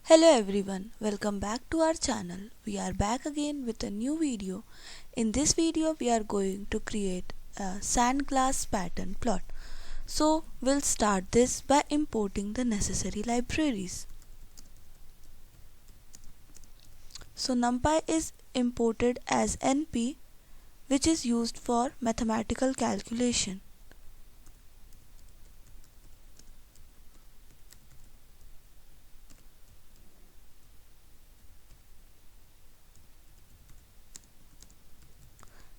Hello everyone, welcome back to our channel. We are back again with a new video. In this video we are going to create a Sandglass pattern plot. So we'll start this by importing the necessary libraries. So NumPy is imported as NP, which is used for mathematical calculation.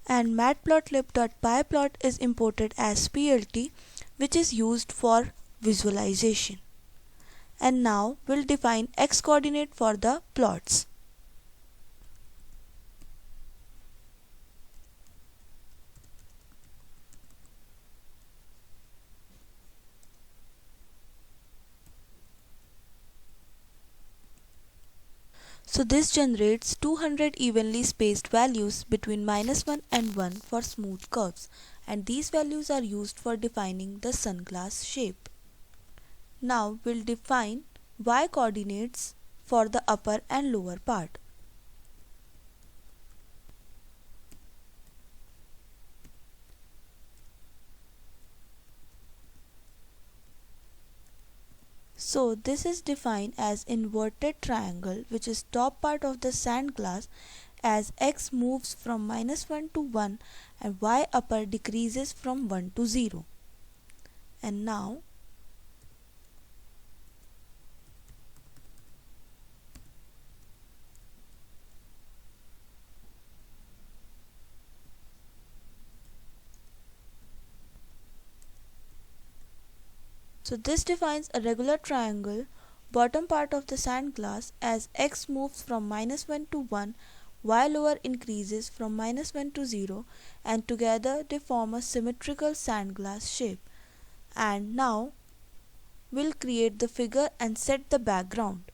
And matplotlib.pyplot is imported as PLT, which is used for visualization. And now we'll define x coordinate for the plots. So this generates 200 evenly spaced values between -1 and 1 for smooth curves, and these values are used for defining the sunglass shape. Now we'll define y coordinates for the upper and lower part. So this is defined as inverted triangle, which is top part of the sandglass, as x moves from -1 to 1 and y upper decreases from 1 to 0. And now this defines a regular triangle, bottom part of the sandglass, as x moves from -1 to 1, y lower increases from -1 to 0, and together they form a symmetrical sandglass shape. And now we'll create the figure and set the background.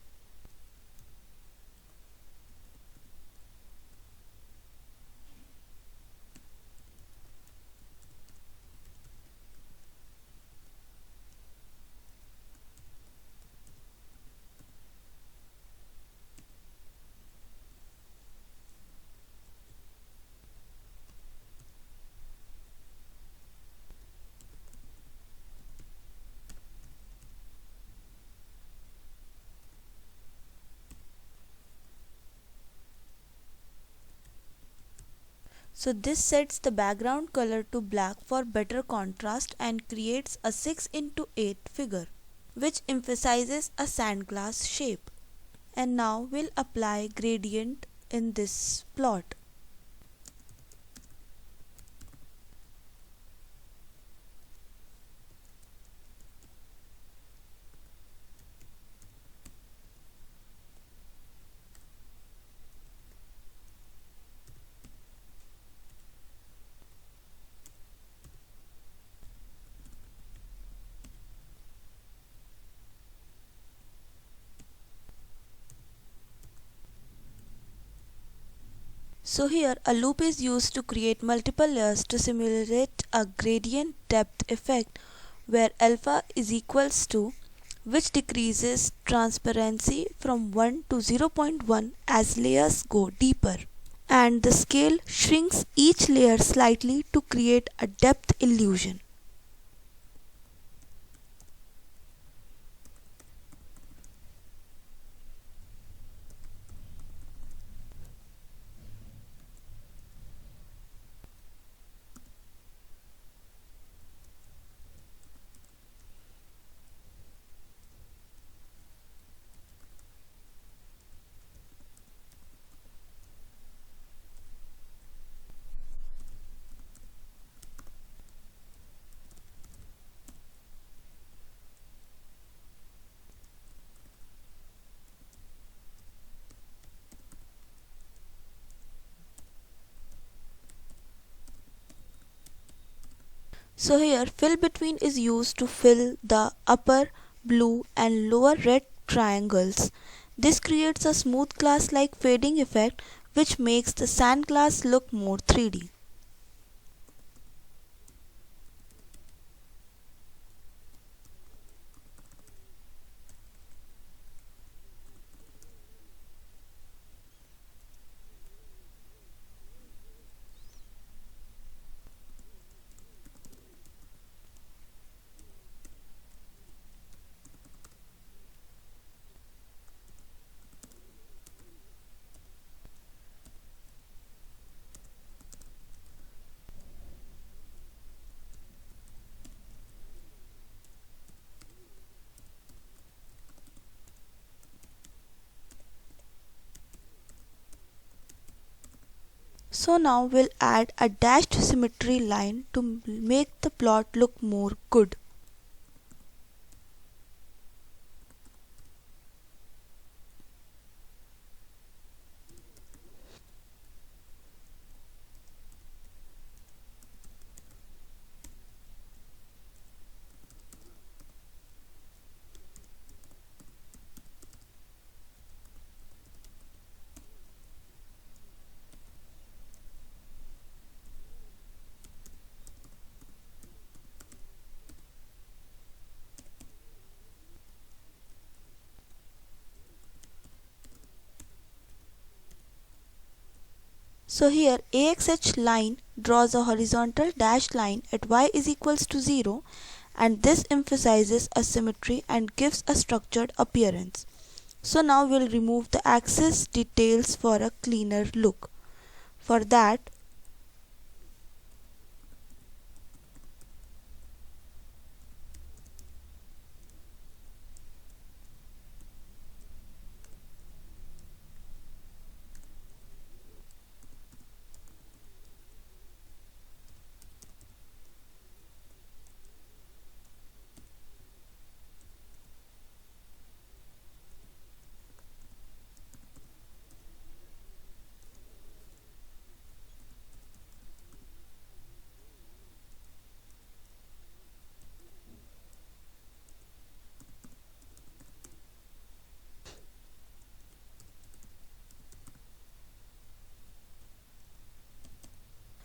So this sets the background color to black for better contrast and creates a 6x8 figure, which emphasizes a sandglass shape. And now we'll apply gradient in this plot. So here a loop is used to create multiple layers to simulate a gradient depth effect where alpha is equals to, which decreases transparency from 1 to 0.1 as layers go deeper, and the scale shrinks each layer slightly to create a depth illusion. So here fill between is used to fill the upper blue and lower red triangles. This creates a smooth glass like fading effect, which makes the sandglass look more 3D. So now we'll add a dashed symmetry line to make the plot look more good. So here AXH line draws a horizontal dashed line at y is equals to 0, and this emphasizes a symmetry and gives a structured appearance. So now we'll remove the axis details for a cleaner look. For that,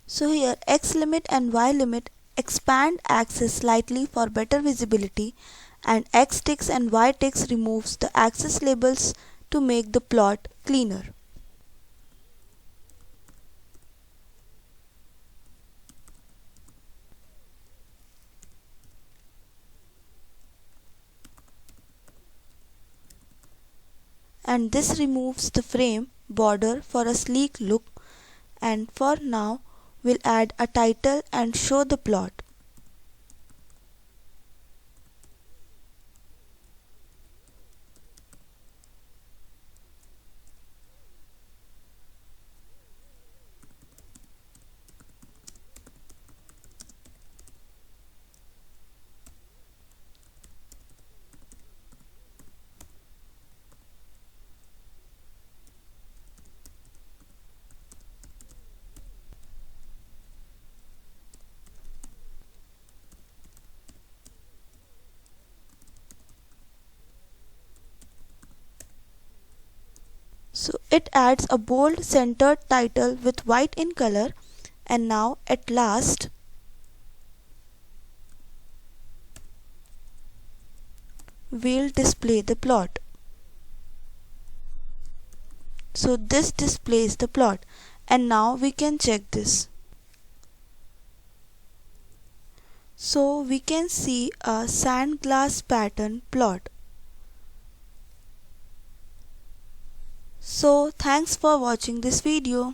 so here x limit and y limit expand axis slightly for better visibility, and x ticks and y ticks removes the axis labels to make the plot cleaner. And this removes the frame border for a sleek look, and for now we'll add a title and show the plot. So it adds a bold centered title with white in color, and now at last we'll display the plot. So this displays the plot, and now we can check this. So we can see a Sandglass pattern plot. So thanks for watching this video.